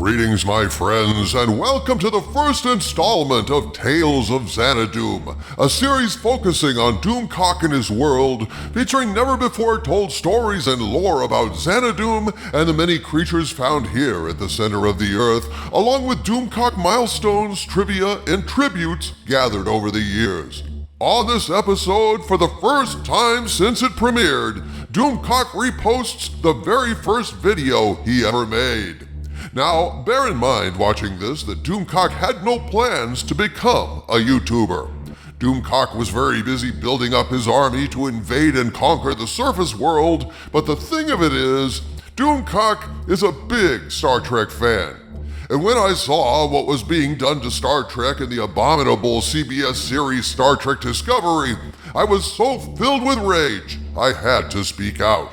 Greetings, my friends, and welcome to the first installment of Tales of Xanadoom, a series focusing on Doomcock and his world, featuring never-before-told stories and lore about Xanadoom and the many creatures found here at the center of the Earth, along with Doomcock milestones, trivia, and tributes gathered over the years. On this episode, for the first time since it premiered, Doomcock reposts the very first video he ever made. Now, bear in mind watching this that Doomcock had no plans to become a YouTuber. Doomcock was very busy building up his army to invade and conquer the surface world, but the thing of it is, Doomcock is a big Star Trek fan. And when I saw what was being done to Star Trek in the abominable CBS series Star Trek Discovery, I was so filled with rage, I had to speak out.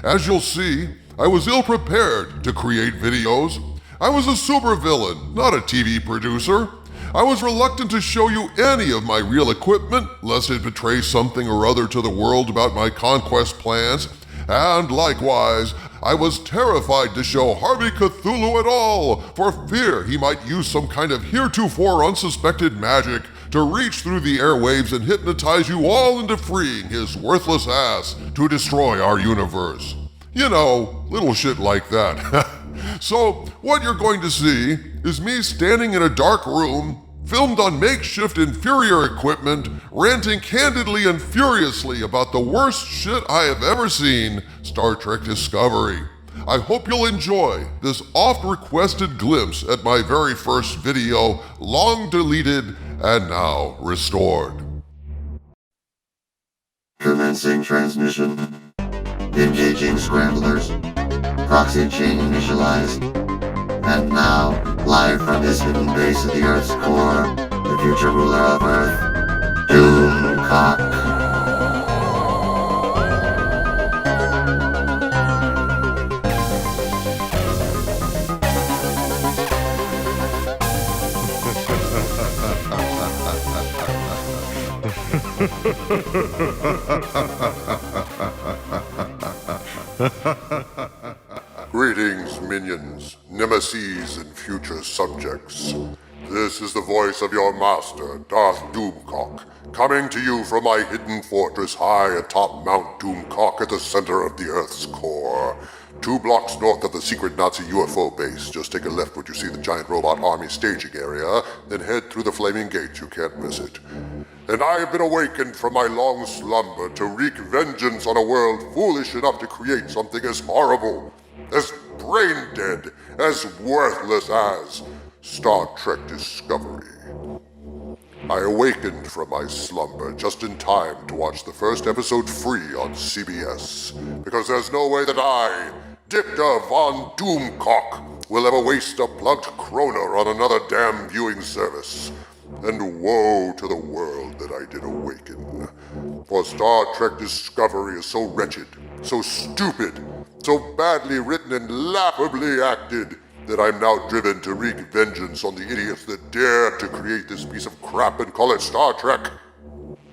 As you'll see, I was ill-prepared to create videos. I was a supervillain, not a TV producer. I was reluctant to show you any of my real equipment, lest it betray something or other to the world about my conquest plans. And likewise, I was terrified to show Harvey Cthulhu at all, for fear he might use some kind of heretofore unsuspected magic to reach through the airwaves and hypnotize you all into freeing his worthless ass to destroy our universe. You know, little shit like that. So, what you're going to see is me standing in a dark room, filmed on makeshift inferior equipment, ranting candidly and furiously about the worst shit I have ever seen, Star Trek Discovery. I hope you'll enjoy this oft-requested glimpse at my very first video, long deleted and now restored. Commencing transmission. Engaging scramblers. Proxy chain initialized. And now, live from his hidden base at the Earth's core, the future ruler of Earth, Doomcock. Greetings, minions, nemeses, and future subjects. This is the voice of your master, Darth Doomcock, coming to you from my hidden fortress high atop Mount Doomcock at the center of the Earth's core. 2 blocks north of the secret Nazi UFO base. Just take a left when you see the giant robot army staging area, then head through the flaming gates. You can't miss it. And I have been awakened from my long slumber to wreak vengeance on a world foolish enough to create something as horrible, as brain-dead, as worthless as Star Trek Discovery. I awakened from my slumber just in time to watch the first episode free on CBS, because there's no way that I, Dictor von Doomcock, will ever waste a plugged kroner on another damn viewing service. And woe to the world that I did awaken. For Star Trek Discovery is so wretched, so stupid, so badly written and laughably acted that I'm now driven to wreak vengeance on the idiots that dare to create this piece of crap and call it Star Trek.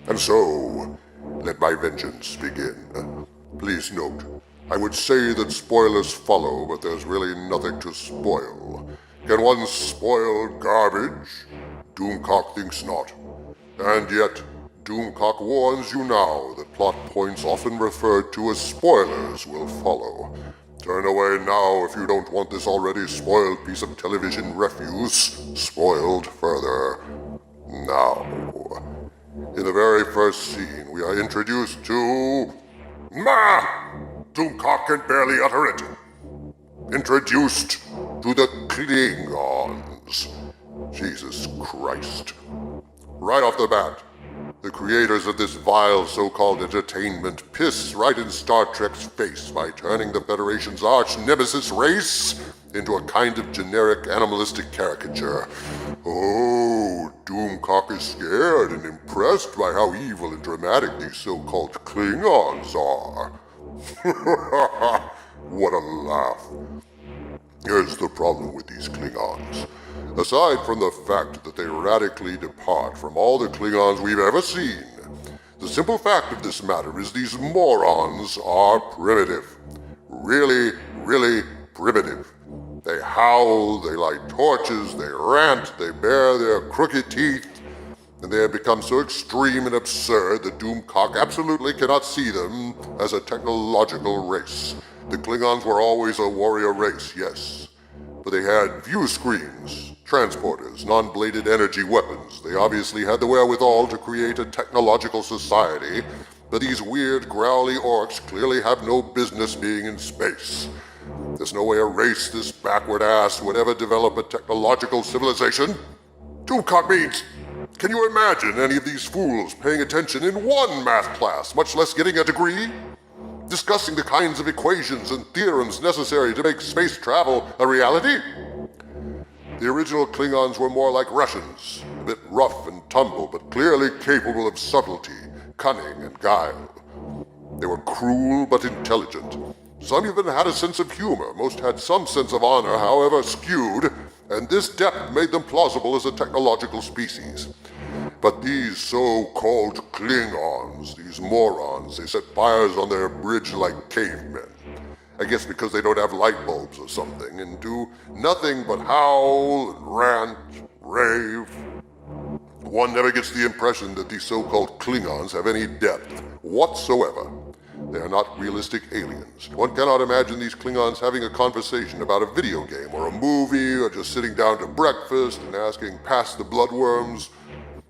And so, let my vengeance begin. Please note, I would say that spoilers follow, but there's really nothing to spoil. Can one spoil garbage? Doomcock thinks not. And yet, Doomcock warns you now that plot points often referred to as spoilers will follow. Turn away now if you don't want this already spoiled piece of television refuse spoiled further. Now, in the very first scene, we are introduced to... Doomcock can barely utter it. Introduced to the Klingons. Jesus Christ. Right off the bat, the creators of this vile so-called entertainment piss right in Star Trek's face by turning the Federation's arch-nemesis race into a kind of generic animalistic caricature. Oh, Doomcock is scared and impressed by how evil and dramatic these so-called Klingons are. What a laugh. Here's the problem with these Klingons. Aside from the fact that they radically depart from all the Klingons we've ever seen, the simple fact of this matter is these morons are primitive. Really, really primitive. They howl, they light torches, they rant, they bare their crooked teeth, and they have become so extreme and absurd that Doomcock absolutely cannot see them as a technological race. The Klingons were always a warrior race, yes, but they had view screens, transporters, non-bladed energy weapons. They obviously had the wherewithal to create a technological society, but these weird, growly orcs clearly have no business being in space. There's no way a race this backward ass would ever develop a technological civilization. Doomcock means, can you imagine any of these fools paying attention in one math class, much less getting a degree? Discussing the kinds of equations and theorems necessary to make space travel a reality? The original Klingons were more like Russians, a bit rough and tumble, but clearly capable of subtlety, cunning, and guile. They were cruel but intelligent. Some even had a sense of humor. Most had some sense of honor, however skewed, and this depth made them plausible as a technological species. But these so-called Klingons, these morons, they set fires on their bridge like cavemen. I guess because they don't have light bulbs or something, and do nothing but howl and rant, rave. One never gets the impression that these so-called Klingons have any depth whatsoever. They are not realistic aliens. One cannot imagine these Klingons having a conversation about a video game or a movie or just sitting down to breakfast and asking, "Pass the bloodworms."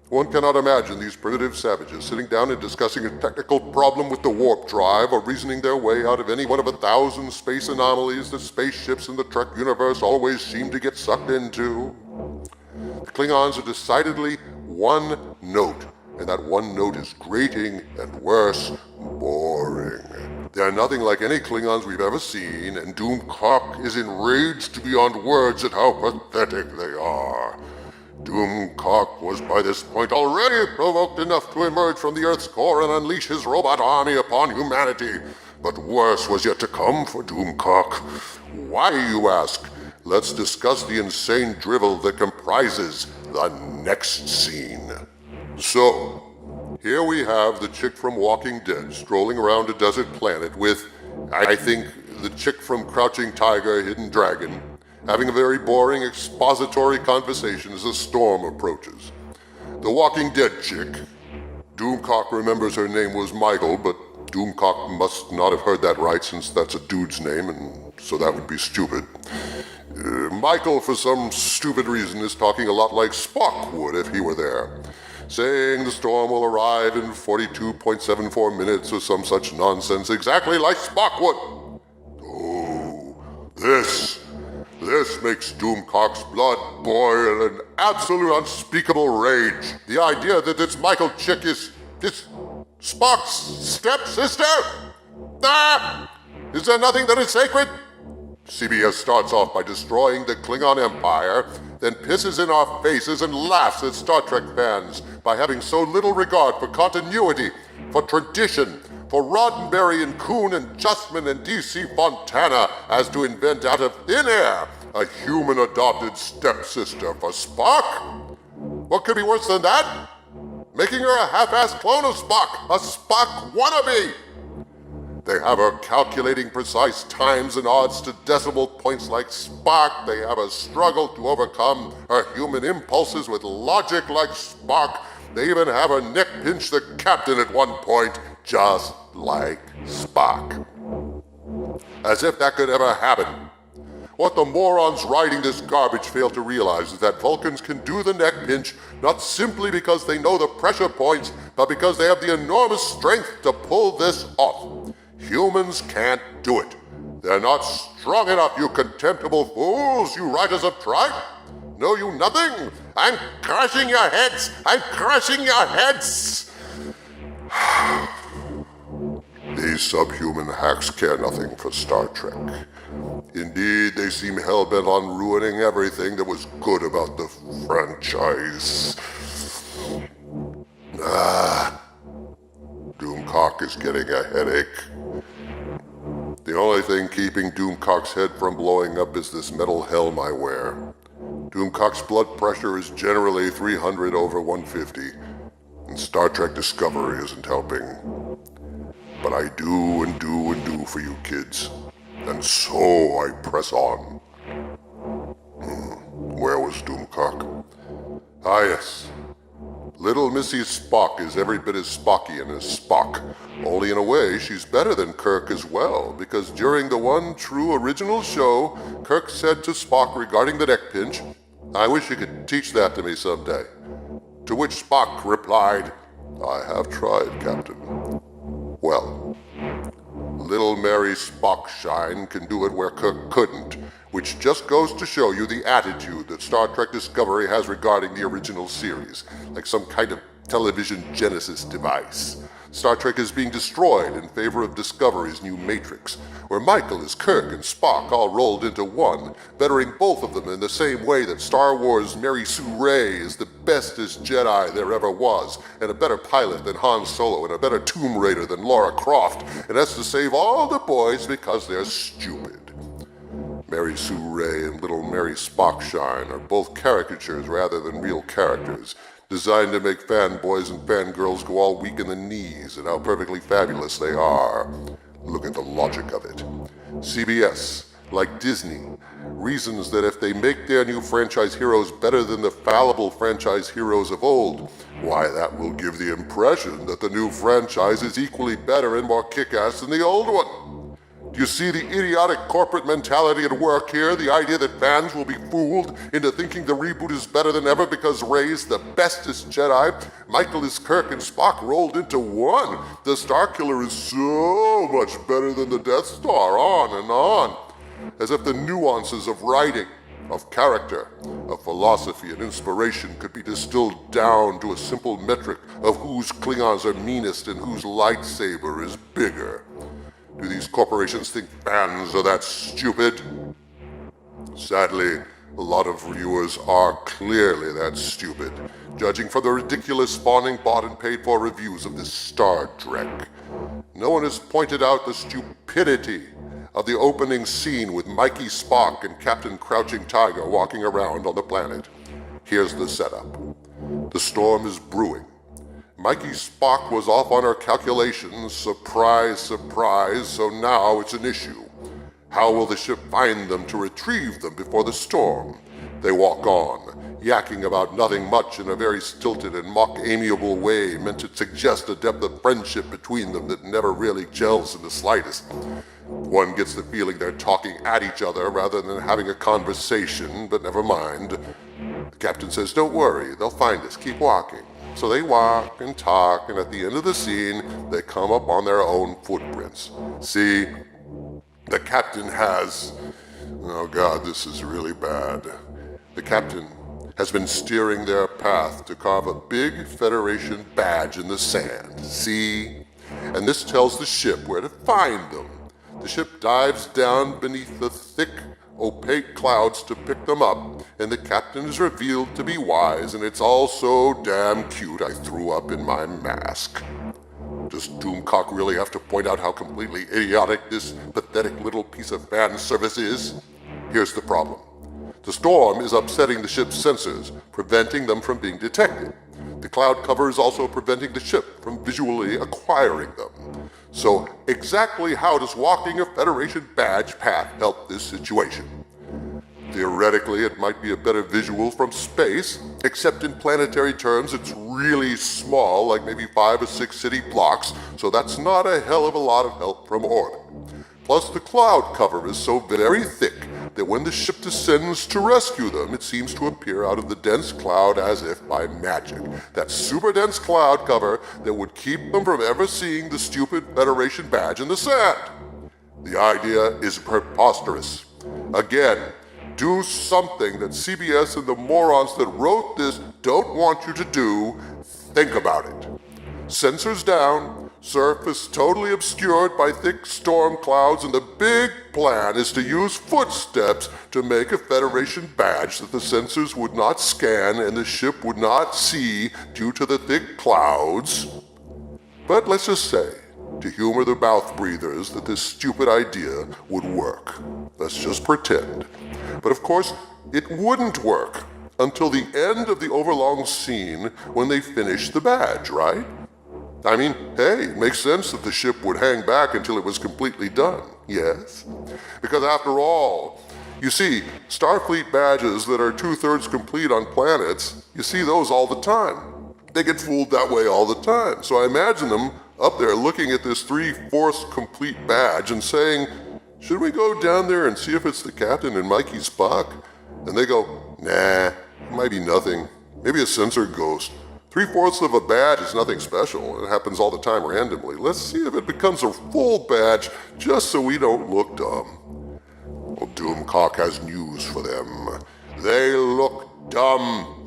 One cannot imagine these primitive savages sitting down and discussing a technical problem with the warp drive or reasoning their way out of any one of 1,000 space anomalies that spaceships in the Trek universe always seem to get sucked into. The Klingons are decidedly one note, and that one note is grating and worse, boring. They are nothing like any Klingons we've ever seen, and Doomcock is enraged beyond words at how pathetic they are. Doomcock was by this point already provoked enough to emerge from the Earth's core and unleash his robot army upon humanity. But worse was yet to come for Doomcock. Why, you ask? Let's discuss the insane drivel that comprises the next scene. So, here we have the chick from Walking Dead strolling around a desert planet with, I think, the chick from Crouching Tiger, Hidden Dragon, having a very boring expository conversation as a storm approaches. The Walking Dead chick, Doomcock remembers her name was Michael, but Doomcock must not have heard that right since that's a dude's name, and so that would be stupid. Michael, for some stupid reason, is talking a lot like Spock would if he were there, saying the storm will arrive in 42.74 minutes or some such nonsense, exactly like Spock would. Oh, this makes Doomcock's blood boil in absolute unspeakable rage. The idea that this Michael chick is Spock's stepsister? Ah! Is there nothing that is sacred? CBS starts off by destroying the Klingon Empire, then pisses in our faces and laughs at Star Trek fans by having so little regard for continuity, for tradition, for Roddenberry and Kuhn and Justman and D.C. Fontana as to invent out of thin air a human-adopted stepsister for Spock? What could be worse than that? Making her a half-assed clone of Spock, a Spock wannabe! They have her calculating precise times and odds to decimal points like Spock. They have a struggle to overcome her human impulses with logic like Spock. They even have her neck pinch the captain at one point, just like Spock. As if that could ever happen. What the morons writing this garbage fail to realize is that Vulcans can do the neck pinch not simply because they know the pressure points, but because they have the enormous strength to pull this off. Humans can't do it. They're not strong enough, you contemptible fools, you writers of tripe. Know you nothing? I'm crushing your heads! I'm crushing your heads! These subhuman hacks care nothing for Star Trek. Indeed, they seem hell-bent on ruining everything that was good about the franchise. Doomcock is getting a headache. The only thing keeping Doomcock's head from blowing up is this metal helm I wear. Doomcock's blood pressure is generally 300 over 150, and Star Trek Discovery isn't helping. But I do and do and do for you kids, and so I press on. Doomcock. Ah, yes. Little Missy Spock is every bit as Spockian as Spock. Only in a way, she's better than Kirk as well, because during the one true original show, Kirk said to Spock regarding the neck pinch, "I wish you could teach that to me someday." To which Spock replied, "I have tried, Captain." Well, little Mary Spockshine can do it where Kirk couldn't, which just goes to show you the attitude that Star Trek Discovery has regarding the original series, like some kind of television Genesis device. Star Trek is being destroyed in favor of Discovery's new Matrix, where Michael is Kirk and Spock all rolled into one, bettering both of them in the same way that Star Wars' Mary Sue Ray is the bestest Jedi there ever was, and a better pilot than Han Solo, and a better Tomb Raider than Lara Croft, and has to save all the boys because they're stupid. Mary Sue Ray and little Mary Spockshine are both caricatures rather than real characters, designed to make fanboys and fangirls go all weak in the knees at how perfectly fabulous they are. Look at the logic of it. CBS, like Disney, reasons that if they make their new franchise heroes better than the fallible franchise heroes of old, why, that will give the impression that the new franchise is equally better and more kick-ass than the old one. Do you see the idiotic corporate mentality at work here? The idea that fans will be fooled into thinking the reboot is better than ever because Rey's the bestest Jedi, Michael is Kirk, and Spock rolled into one. The Starkiller is so much better than the Death Star, on and on. As if the nuances of writing, of character, of philosophy and inspiration could be distilled down to a simple metric of whose Klingons are meanest and whose lightsaber is bigger. Do these corporations think fans are that stupid? Sadly, a lot of viewers are clearly that stupid, judging from the ridiculous spawning bought and paid for reviews of this Star Trek. No one has pointed out the stupidity of the opening scene with Mikey Spock and Captain Crouching Tiger walking around on the planet. Here's the setup. The storm is brewing. Mikey Spock was off on her calculations, surprise, surprise, so now it's an issue. How will the ship find them to retrieve them before the storm? They walk on, yakking about nothing much in a very stilted and mock-amiable way meant to suggest a depth of friendship between them that never really gels in the slightest. One gets the feeling they're talking at each other rather than having a conversation, but never mind. The captain says, "Don't worry, they'll find us, keep walking." So they walk and talk, and at the end of the scene, they come up on their own footprints. See, the captain has... Oh God, this is really bad. The captain has been steering their path to carve a big Federation badge in the sand. See? And this tells the ship where to find them. The ship dives down beneath the thick, opaque clouds to pick them up, and the captain is revealed to be wise, and it's all so damn cute I threw up in my mask. Does Doomcock really have to point out how completely idiotic this pathetic little piece of fan service is? Here's the problem. The storm is upsetting the ship's sensors, preventing them from being detected. The cloud cover is also preventing the ship from visually acquiring them. So exactly how does walking a Federation badge path help this situation? Theoretically, it might be a better visual from space, except in planetary terms it's really small, like maybe 5 or 6 city blocks, so that's not a hell of a lot of help from orbit. Plus the cloud cover is so very thick that when the ship descends to rescue them, it seems to appear out of the dense cloud as if by magic. That super dense cloud cover that would keep them from ever seeing the stupid Federation badge in the sand. The idea is preposterous. Again, do something that CBS and the morons that wrote this don't want you to do. Think about it. Sensors down, surface totally obscured by thick storm clouds, and the big plan is to use footsteps to make a Federation badge that the sensors would not scan and the ship would not see due to the thick clouds. But let's just say, to humor the mouth breathers, that this stupid idea would work. Let's just pretend. But of course, it wouldn't work until the end of the overlong scene when they finish the badge, right? I mean, hey, it makes sense that the ship would hang back until it was completely done, yes? Because after all, You see, Starfleet badges that are 2/3 complete on planets, you see those all the time. They get fooled that way all the time. So I imagine them up there looking at this 3/4 complete badge and saying, should we go down there and see if it's the captain and Mikey Spock? And they go, nah, it might be nothing. Maybe a sensor ghost. 3/4 of a badge is nothing special. It happens all the time randomly. Let's see if it becomes a full badge just so we don't look dumb. Well, Doomcock has news for them. They look dumb.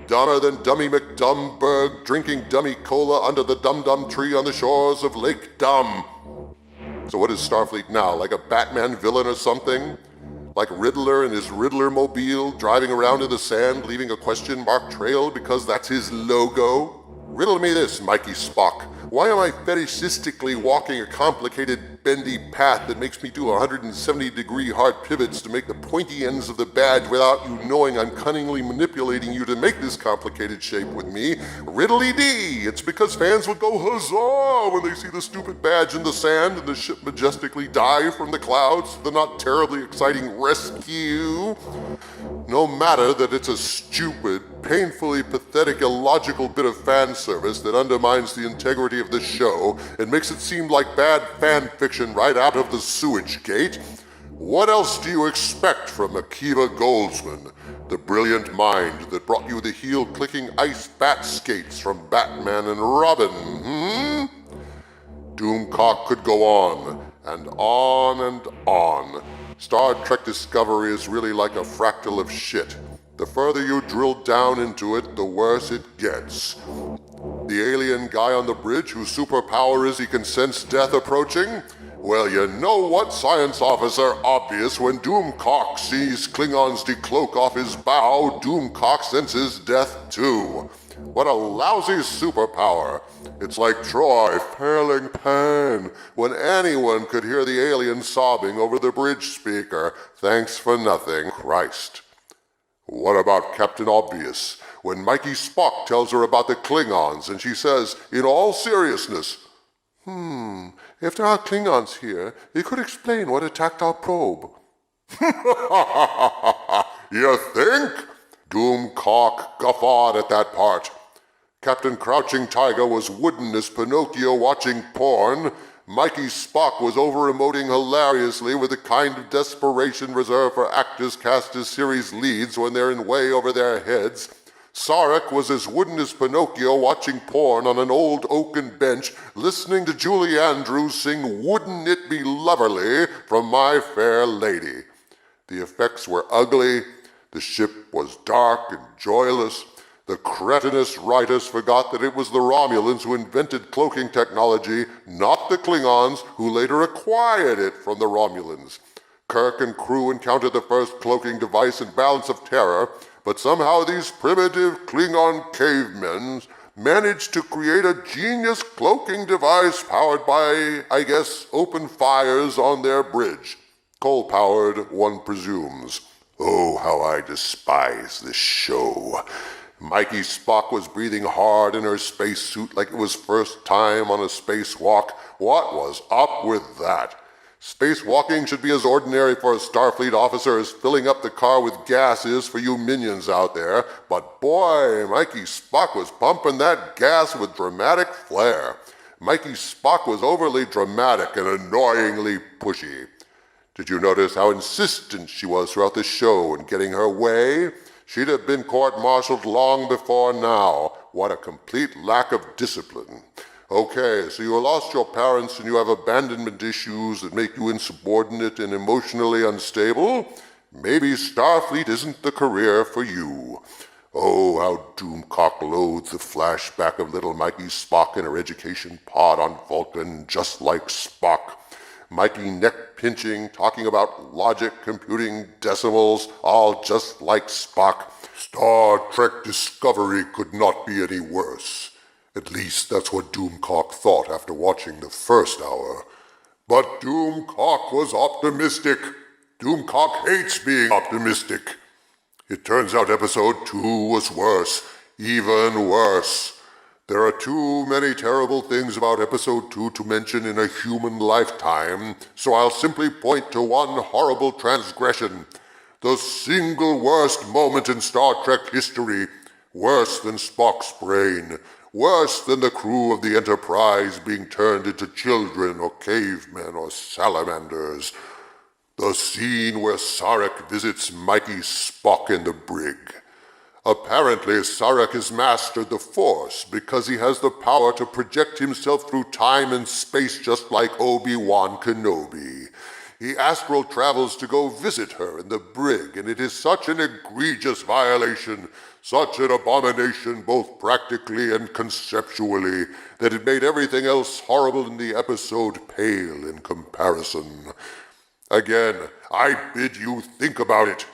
Dumber than Dummy McDumberg drinking dummy cola under the dum-dum tree on the shores of Lake Dum. So what is Starfleet now, like a Batman villain or something? Like Riddler and his Riddler mobile driving around in the sand leaving a question mark trail because that's his logo? Riddle me this, Mikey Spock. Why am I fetishistically walking a complicated bendy path that makes me do 170-degree hard pivots to make the pointy ends of the badge without you knowing I'm cunningly manipulating you to make this complicated shape with me? Riddly-dee! It's because fans would go huzzah when they see the stupid badge in the sand and the ship majestically dive from the clouds to the not terribly exciting rescue. No matter that it's a stupid, painfully pathetic, illogical bit of fan service that undermines the integrity of the show and makes it seem like bad fan fiction right out of the sewage gate. What else do you expect from Akiva Goldsman, the brilliant mind that brought you the heel-clicking ice bat skates from Batman and Robin, Doomcock could go on and on and on. Star Trek Discovery is really like a fractal of shit. The further you drill down into it, the worse it gets. The alien guy on the bridge whose superpower is he can sense death approaching? Well, you know what, Science Officer Obvious, when Doomcock sees Klingons decloak off his bow, Doomcock senses death too. What a lousy superpower. It's like Troy failing Pan when anyone could hear the alien sobbing over the bridge speaker. Thanks for nothing, Christ. What about Captain Obvious, when Mikey Spock tells her about the Klingons and she says, in all seriousness, if there are Klingons here, it could explain what attacked our probe. You think? Doomcock guffawed at that part. Captain Crouching Tiger was wooden as Pinocchio watching porn. Mikey Spock was over-emoting hilariously with the kind of desperation reserved for actors cast as series leads when they're in way over their heads. Sarak was as wooden as Pinocchio watching porn on an old oaken bench, listening to Julie Andrews sing Wouldn't It Be Loverly from My Fair Lady. The effects were ugly, the ship was dark and joyless. The cretinous writers forgot that it was the Romulans who invented cloaking technology, not the Klingons who later acquired it from the Romulans. Kirk and crew encountered the first cloaking device in Balance of Terror, but somehow these primitive Klingon cavemen managed to create a genius cloaking device powered by, I guess, open fires on their bridge. Coal-powered, one presumes. Oh, how I despise this show. Mikey Spock was breathing hard in her spacesuit like it was first time on a spacewalk. What was up with that? Spacewalking should be as ordinary for a Starfleet officer as filling up the car with gas is for you minions out there. But boy, Mikey Spock was pumping that gas with dramatic flair. Mikey Spock was overly dramatic and annoyingly pushy. Did you notice how insistent she was throughout the show in getting her way? She'd have been court-martialed long before now. What a complete lack of discipline. Okay, so you lost your parents and you have abandonment issues that make you insubordinate and emotionally unstable? Maybe Starfleet isn't the career for you. Oh, how Doomcock loathed the flashback of little Mikey Spock in her education pod on Vulcan, just like Spock. Mikey neck-pinching, talking about logic, computing, decimals, all just like Spock. Star Trek Discovery could not be any worse. At least that's what Doomcock thought after watching the first hour. But Doomcock was optimistic. Doomcock hates being optimistic. It turns out episode 2 was worse, even worse. There are too many terrible things about episode 2 to mention in a human lifetime, so I'll simply point to one horrible transgression. The single worst moment in Star Trek history. Worse than Spock's brain. Worse than the crew of the Enterprise being turned into children or cavemen or salamanders. The scene where Sarak visits Mikey Spock in the brig. Apparently, Sarak has mastered the Force because he has the power to project himself through time and space just like Obi-Wan Kenobi. He astral travels to go visit her in the brig, and it is such an egregious violation, such an abomination both practically and conceptually, that it made everything else horrible in the episode pale in comparison. Again, I bid you think about it.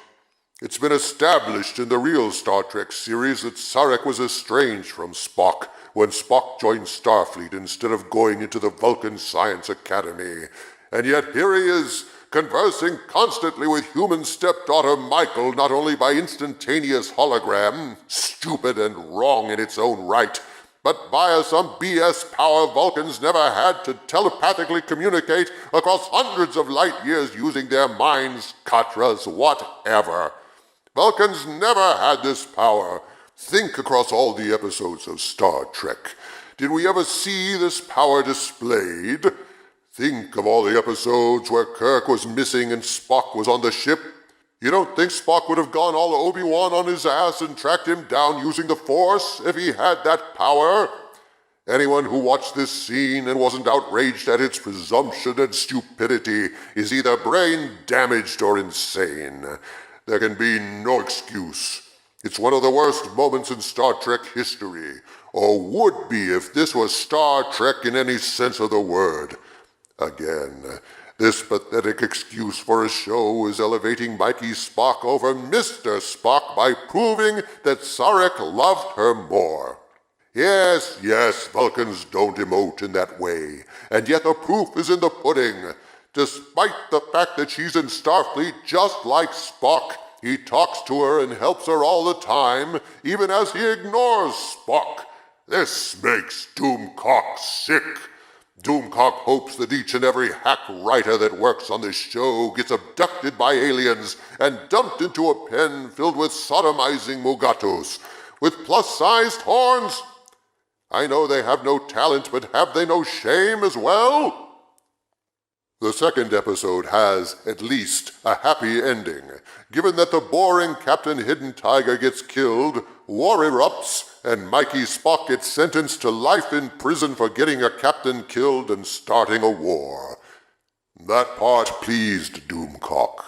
It's been established in the real Star Trek series that Sarak was estranged from Spock when Spock joined Starfleet instead of going into the Vulcan Science Academy. And yet here he is, conversing constantly with human stepdaughter Michael, not only by instantaneous hologram, stupid and wrong in its own right, but via some BS power Vulcans never had to telepathically communicate across hundreds of light years using their minds, katras, whatever. Vulcans never had this power. Think across all the episodes of Star Trek. Did we ever see this power displayed? Think of all the episodes where Kirk was missing and Spock was on the ship. You don't think Spock would have gone all Obi-Wan on his ass and tracked him down using the Force if he had that power? Anyone who watched this scene and wasn't outraged at its presumption and stupidity is either brain damaged or insane. There can be no excuse. It's one of the worst moments in Star Trek history, or would be if this was Star Trek in any sense of the word. Again, this pathetic excuse for a show is elevating Mikey Spock over Mr. Spock by proving that Sarak loved her more. Yes, Vulcans don't emote in that way, and yet the proof is in the pudding. Despite the fact that she's in Starfleet just like Spock, he talks to her and helps her all the time, even as he ignores Spock. This makes Doomcock sick. Doomcock hopes that each and every hack writer that works on this show gets abducted by aliens and dumped into a pen filled with sodomizing mugatos with plus-sized horns. I know they have no talent, but have they no shame as well? The second episode has, at least, a happy ending. Given that the boring Captain Hidden Tiger gets killed, war erupts, and Mikey Spock gets sentenced to life in prison for getting a captain killed and starting a war. That part pleased Doomcock.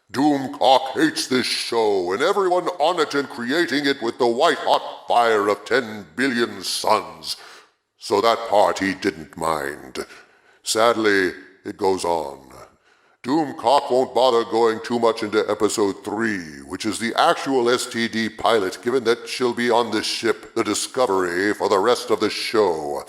Doomcock hates this show and everyone on it and creating it with the white-hot fire of 10 billion suns. So that part he didn't mind. Sadly, it goes on. Doomcock won't bother going too much into episode 3, which is the actual STD pilot, given that she'll be on this ship, the Discovery, for the rest of the show.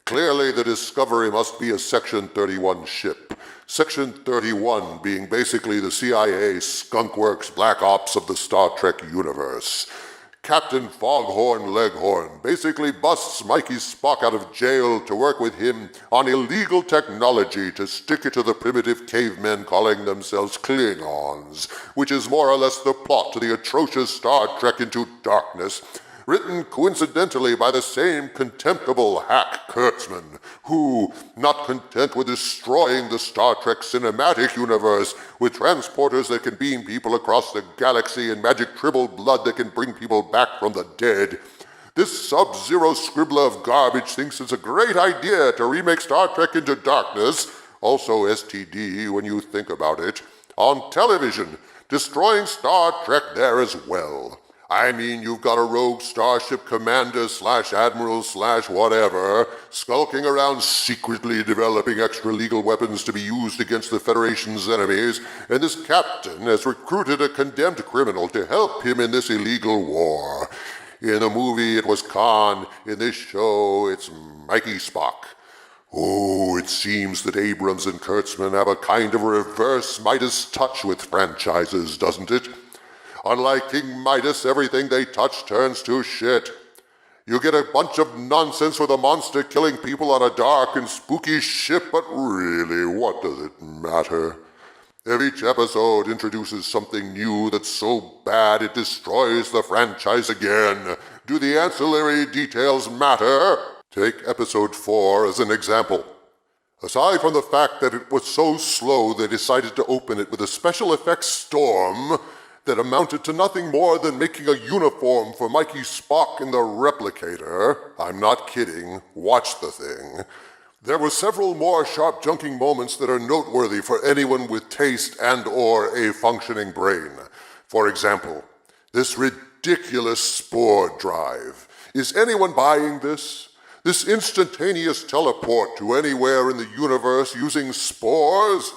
Clearly, the Discovery must be a Section 31 ship. Section 31 being basically the CIA skunkworks black ops of the Star Trek universe. Captain Foghorn Leghorn basically busts Mikey Spock out of jail to work with him on illegal technology to stick it to the primitive cavemen calling themselves Klingons, which is more or less the plot to the atrocious Star Trek Into Darkness, written coincidentally by the same contemptible hack Kurtzman, who, not content with destroying the Star Trek cinematic universe with transporters that can beam people across the galaxy and magic tribble blood that can bring people back from the dead, this sub-zero scribbler of garbage thinks it's a great idea to remake Star Trek Into Darkness, also STD when you think about it, on television, destroying Star Trek there as well. I mean, you've got a rogue starship commander / admiral / whatever skulking around secretly developing extra-legal weapons to be used against the Federation's enemies, and this captain has recruited a condemned criminal to help him in this illegal war. In the movie, it was Khan. In this show, it's Mikey Spock. Oh, it seems that Abrams and Kurtzman have a kind of reverse Midas touch with franchises, doesn't it? Unlike King Midas, everything they touch turns to shit. You get a bunch of nonsense with a monster killing people on a dark and spooky ship, but really, what does it matter? If each episode introduces something new that's so bad it destroys the franchise again, do the ancillary details matter? Take episode 4 as an example. Aside from the fact that it was so slow they decided to open it with a special effects storm that amounted to nothing more than making a uniform for Mikey Spock in the Replicator, I'm not kidding, watch the thing, there were several more sharp junking moments that are noteworthy for anyone with taste and/or a functioning brain. For example, this ridiculous spore drive. Is anyone buying this? This instantaneous teleport to anywhere in the universe using spores?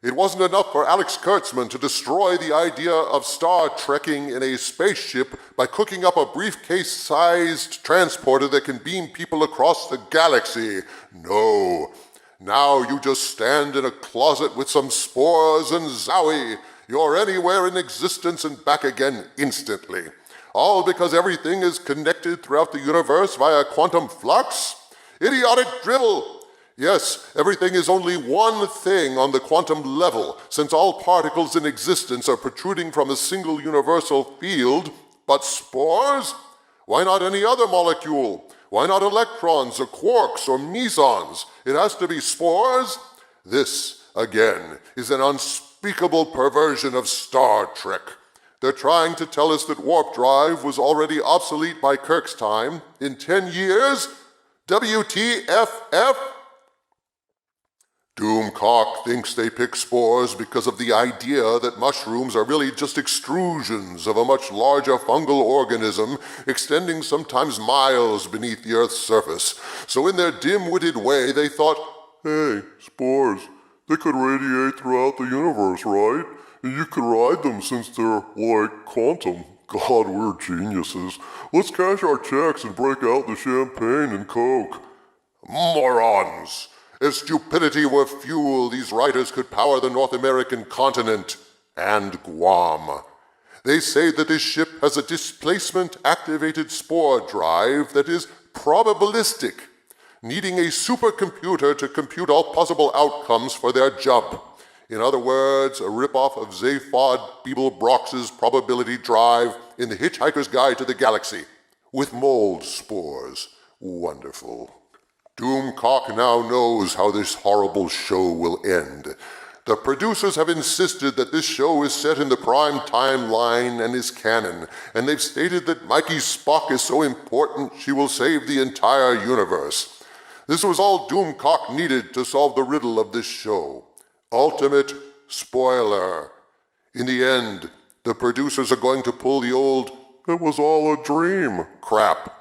It wasn't enough for Alex Kurtzman to destroy the idea of Star Trekking in a spaceship by cooking up a briefcase-sized transporter that can beam people across the galaxy. No. Now you just stand in a closet with some spores and zowie, you're anywhere in existence and back again instantly. All because everything is connected throughout the universe via quantum flux? Idiotic drivel! Yes, everything is only one thing on the quantum level, since all particles in existence are protruding from a single universal field. But spores? Why not any other molecule? Why not electrons or quarks or mesons? It has to be spores? This, again, is an unspeakable perversion of Star Trek. They're trying to tell us that warp drive was already obsolete by Kirk's time. In 10 years? WTFF? Doomcock thinks they pick spores because of the idea that mushrooms are really just extrusions of a much larger fungal organism extending sometimes miles beneath the Earth's surface. So in their dim-witted way, they thought, hey, spores, they could radiate throughout the universe, right? And you could ride them since they're like quantum. God, we're geniuses. Let's cash our checks and break out the champagne and Coke. Morons! If stupidity were fuel, these writers could power the North American continent and Guam. They say that this ship has a displacement-activated spore drive that is probabilistic, needing a supercomputer to compute all possible outcomes for their job. In other words, a ripoff of Zaphod Beeblebrox's probability drive in The Hitchhiker's Guide to the Galaxy, with mold spores. Wonderful. Doomcock now knows how this horrible show will end. The producers have insisted that this show is set in the prime timeline and is canon, and they've stated that Mikey Spock is so important she will save the entire universe. This was all Doomcock needed to solve the riddle of this show. Ultimate spoiler. In the end, the producers are going to pull the old, "it was all a dream" crap,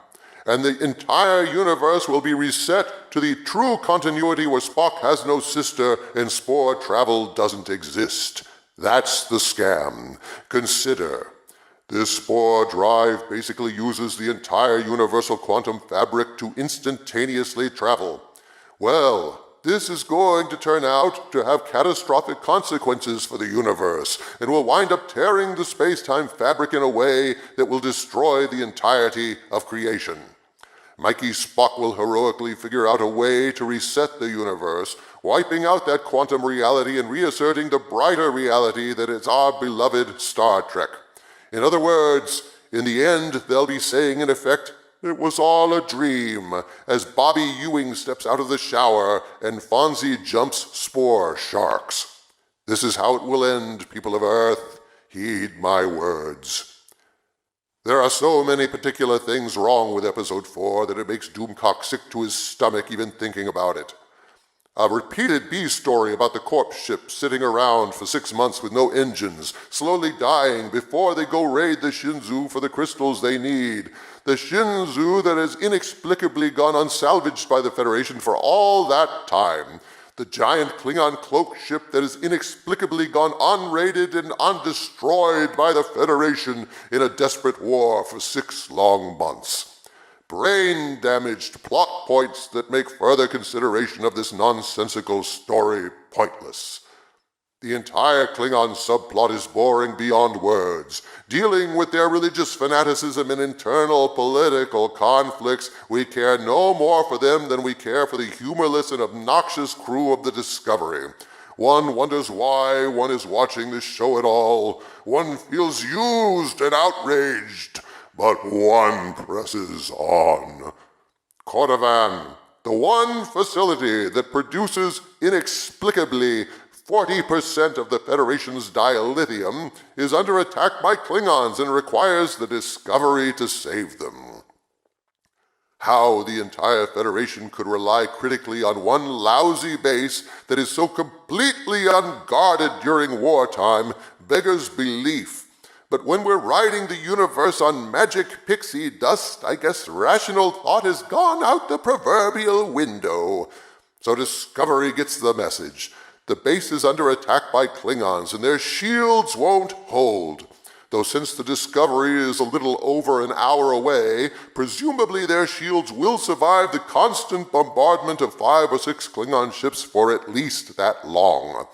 and the entire universe will be reset to the true continuity where Spock has no sister and spore travel doesn't exist. That's the scam. Consider, this spore drive basically uses the entire universal quantum fabric to instantaneously travel. Well, this is going to turn out to have catastrophic consequences for the universe and will wind up tearing the space-time fabric in a way that will destroy the entirety of creation. Mikey Spock will heroically figure out a way to reset the universe, wiping out that quantum reality and reasserting the brighter reality that is our beloved Star Trek. In other words, in the end, they'll be saying, in effect, "it was all a dream," as Bobby Ewing steps out of the shower and Fonzie jumps spore sharks. This is how it will end, people of Earth. Heed my words. There are so many particular things wrong with Episode 4 that it makes Doomcock sick to his stomach even thinking about it. A repeated B story about the corpse ship sitting around for 6 months with no engines, slowly dying before they go raid the Shinzu for the crystals they need. The Shinzu that has inexplicably gone unsalvaged by the Federation for all that time. The giant Klingon cloak ship that has inexplicably gone unraided and undestroyed by the Federation in a desperate war for 6 long months. Brain-damaged plot points that make further consideration of this nonsensical story pointless. The entire Klingon subplot is boring beyond words. Dealing with their religious fanaticism and internal political conflicts, we care no more for them than we care for the humorless and obnoxious crew of the Discovery. One wonders why one is watching this show at all. One feels used and outraged, but one presses on. Cordovan, the one facility that produces inexplicably 40% of the Federation's dilithium, is under attack by Klingons and requires the Discovery to save them. How the entire Federation could rely critically on one lousy base that is so completely unguarded during wartime beggars belief. But when we're riding the universe on magic pixie dust, I guess rational thought has gone out the proverbial window. So Discovery gets the message. The base is under attack by Klingons, and their shields won't hold. Though since the Discovery is a little over an hour away, presumably their shields will survive the constant bombardment of 5 or 6 Klingon ships for at least that long.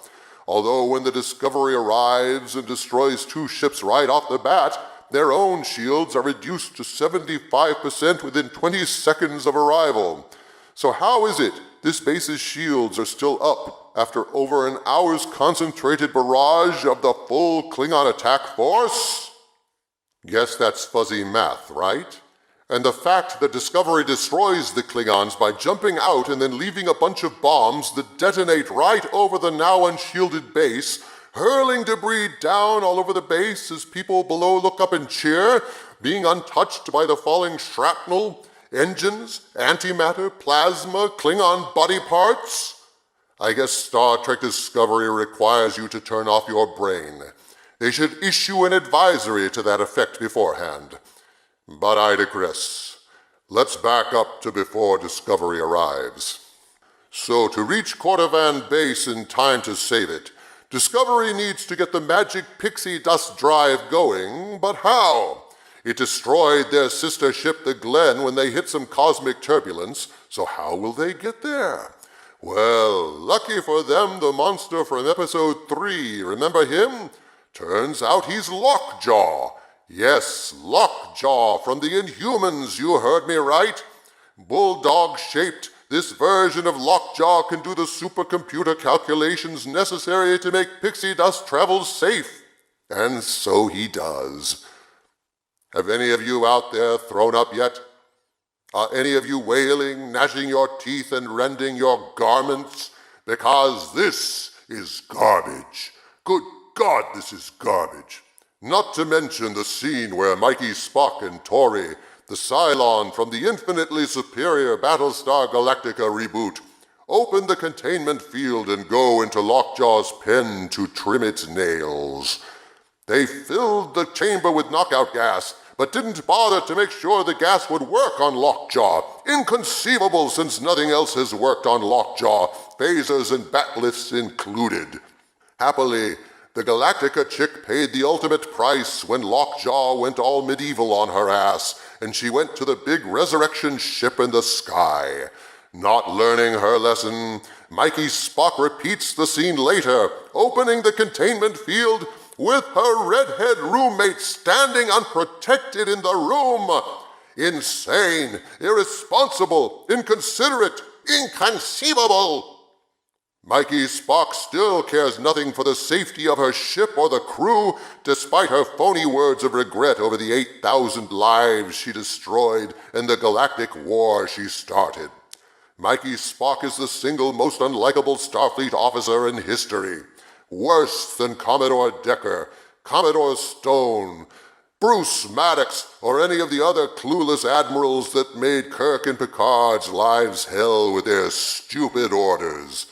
Although when the Discovery arrives and destroys 2 ships right off the bat, their own shields are reduced to 75% within 20 seconds of arrival. So how is it this base's shields are still up after over an hour's concentrated barrage of the full Klingon attack force? Guess that's fuzzy math, right? And the fact that Discovery destroys the Klingons by jumping out and then leaving a bunch of bombs that detonate right over the now unshielded base, hurling debris down all over the base as people below look up and cheer, being untouched by the falling shrapnel, engines, antimatter, plasma, Klingon body parts? I guess Star Trek Discovery requires you to turn off your brain. They should issue an advisory to that effect beforehand. But I digress. Let's back up to before Discovery arrives. So to reach Cordovan Base in time to save it, Discovery needs to get the magic pixie dust drive going, but how? It destroyed their sister ship, the Glen, when they hit some cosmic turbulence, so how will they get there? Well, lucky for them, the monster from episode 3, remember him? Turns out he's Lockjaw. Yes, Lockjaw from the Inhumans, you heard me right. Bulldog-shaped, this version of Lockjaw can do the supercomputer calculations necessary to make pixie dust travel safe. And so he does. Have any of you out there thrown up yet? Are any of you wailing, gnashing your teeth, and rending your garments? Because this is garbage. Good God, this is garbage. Not to mention the scene where Mikey Spock and Tori, the Cylon from the infinitely superior Battlestar Galactica reboot, open the containment field and go into Lockjaw's pen to trim its nails. They filled the chamber with knockout gas, but didn't bother to make sure the gas would work on Lockjaw. Inconceivable, since nothing else has worked on Lockjaw, phasers and batlifts included. Happily, the Galactica chick paid the ultimate price when Lockjaw went all medieval on her ass, and she went to the big resurrection ship in the sky. Not learning her lesson, Mikey Spock repeats the scene later, opening the containment field with her redhead roommate standing unprotected in the room. Insane, irresponsible, inconsiderate, inconceivable. Mikey Spock still cares nothing for the safety of her ship or the crew, despite her phony words of regret over the 8,000 lives she destroyed and the galactic war she started. Mikey Spock is the single most unlikable Starfleet officer in history. Worse than Commodore Decker, Commodore Stone, Bruce Maddox, or any of the other clueless admirals that made Kirk and Picard's lives hell with their stupid orders.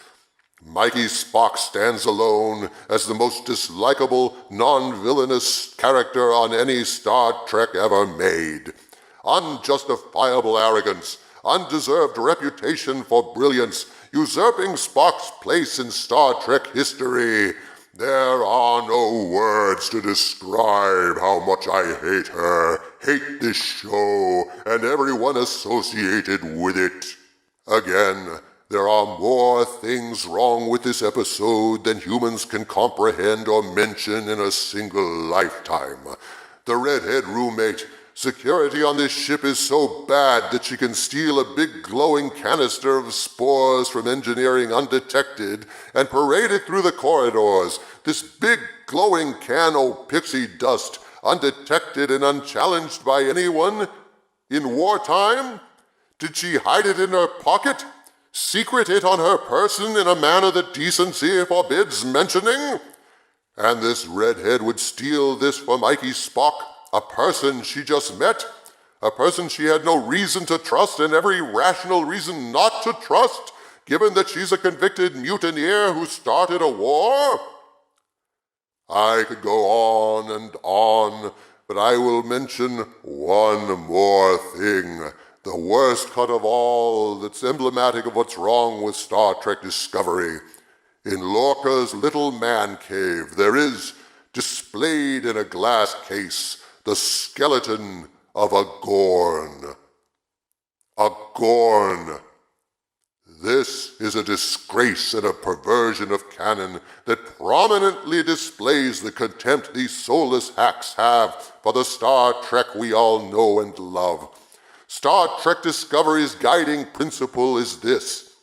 Mikey Spock stands alone as the most dislikable, non-villainous character on any Star Trek ever made. Unjustifiable arrogance, undeserved reputation for brilliance, usurping Spock's place in Star Trek history. There are no words to describe how much I hate her, hate this show, and everyone associated with it. Again, there are more things wrong with this episode than humans can comprehend or mention in a single lifetime. The redhead roommate, Security on this ship is so bad that she can steal a big glowing canister of spores from engineering undetected and parade it through the corridors. This big glowing can of pixie dust, undetected and unchallenged by anyone. In wartime? Did she hide it in her pocket? Secret it on her person in a manner that decency forbids mentioning? And this redhead would steal this for Mikey Spock, a person she just met, a person she had no reason to trust and every rational reason not to trust, given that she's a convicted mutineer who started a war? I could go on and on, but I will mention one more thing. The worst cut of all that's emblematic of what's wrong with Star Trek Discovery. In Lorca's little man cave, there is, displayed in a glass case, the skeleton of a Gorn. A Gorn. This is a disgrace and a perversion of canon that prominently displays the contempt these soulless hacks have for the Star Trek we all know and love. Star Trek Discovery's guiding principle is this: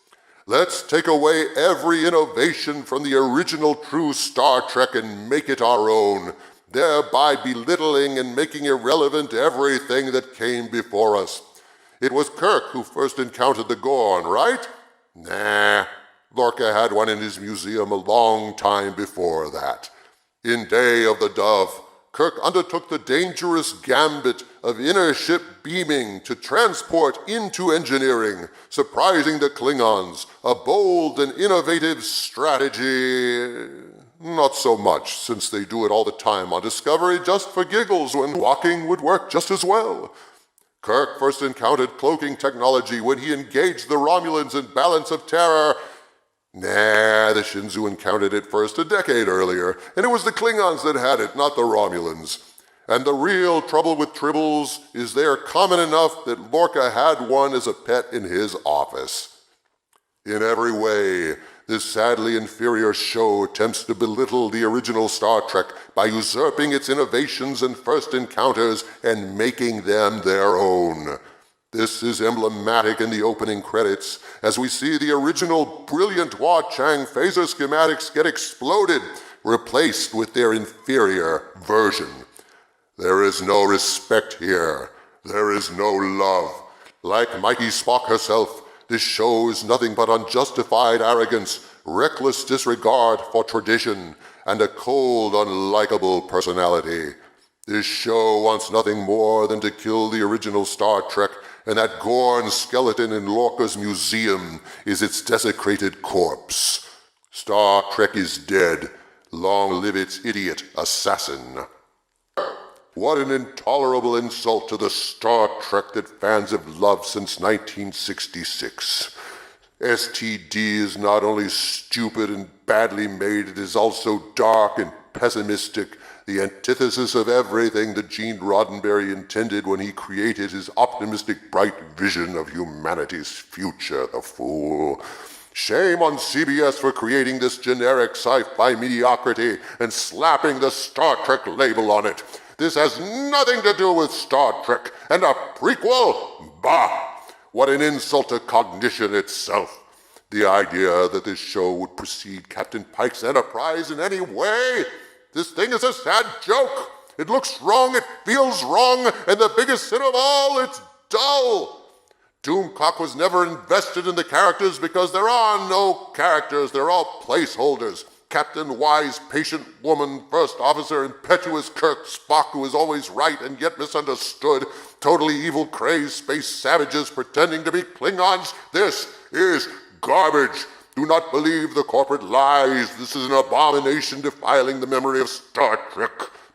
let's take away every innovation from the original true Star Trek and make it our own, thereby belittling and making irrelevant everything that came before us. It was Kirk who first encountered the Gorn, right? Nah, Lorca had one in his museum a long time before that. In Day of the Dove, Kirk undertook the dangerous gambit of inner ship beaming to transport into engineering, surprising the Klingons, a bold and innovative strategy. Not so much, since they do it all the time on Discovery just for giggles when walking would work just as well. Kirk first encountered cloaking technology when he engaged the Romulans in Balance of Terror. Nah, the Shinzu encountered it first a decade earlier, and it was the Klingons that had it, not the Romulans. And the real trouble with tribbles is they are common enough that Lorca had one as a pet in his office. In every way, this sadly inferior show attempts to belittle the original Star Trek by usurping its innovations and first encounters and making them their own. This is emblematic in the opening credits, as we see the original brilliant Hua Chang phaser schematics get exploded, replaced with their inferior version. There is no respect here. There is no love. Like Mikey Spock herself, this show is nothing but unjustified arrogance, reckless disregard for tradition, and a cold, unlikable personality. This show wants nothing more than to kill the original Star Trek, and that Gorn skeleton in Lorca's museum is its desecrated corpse. Star Trek is dead. Long live its idiot assassin. What an intolerable insult to the Star Trek that fans have loved since 1966. STD is not only stupid and badly made, it is also dark and pessimistic, the antithesis of everything that Gene Roddenberry intended when he created his optimistic, bright vision of humanity's future, the fool. Shame on CBS for creating this generic sci-fi mediocrity and slapping the Star Trek label on it. This has nothing to do with Star Trek, and a prequel? Bah! What an insult to cognition itself. The idea that this show would precede Captain Pike's Enterprise in any way? This thing is a sad joke. It looks wrong, it feels wrong, and the biggest sin of all, it's dull. Doomcock was never invested in the characters because there are no characters, they're all placeholders. Captain Wise, patient woman, first officer, impetuous Kirk, Spock, who is always right and yet misunderstood, totally evil, crazed space savages pretending to be Klingons. This is garbage. Do not believe the corporate lies. This is an abomination defiling the memory of Star Trek.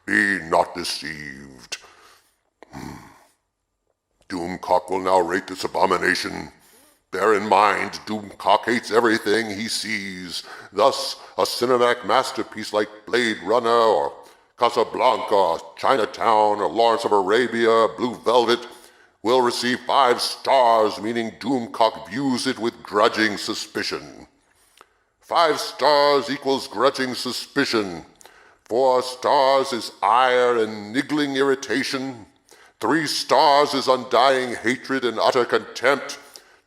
Be not deceived. Doomcock will now rate this abomination. Bear in mind, Doomcock hates everything he sees. Thus, a cinematic masterpiece like Blade Runner or Casablanca, Chinatown, or Lawrence of Arabia, Blue Velvet will receive 5 stars, meaning Doomcock views it with grudging suspicion. 5 stars equals grudging suspicion. 4 stars is ire and niggling irritation. 3 stars is undying hatred and utter contempt.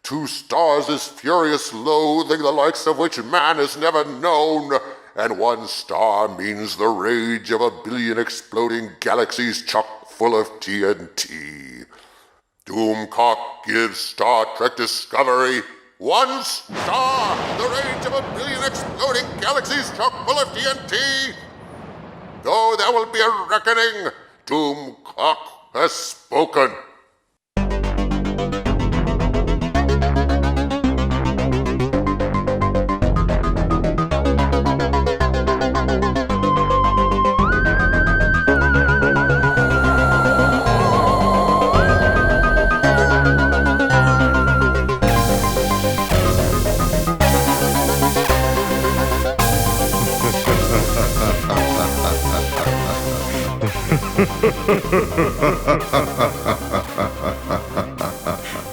2 stars is furious loathing, the likes of which man has never known. And 1 star means the rage of 1 billion exploding galaxies chock full of TNT. Doomcock gives Star Trek Discovery 1 star, the rage of 1 billion exploding galaxies chock full of TNT. Though there will be a reckoning, Doomcock has spoken.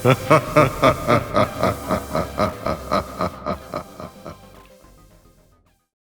Ha ha ha ha ha ha.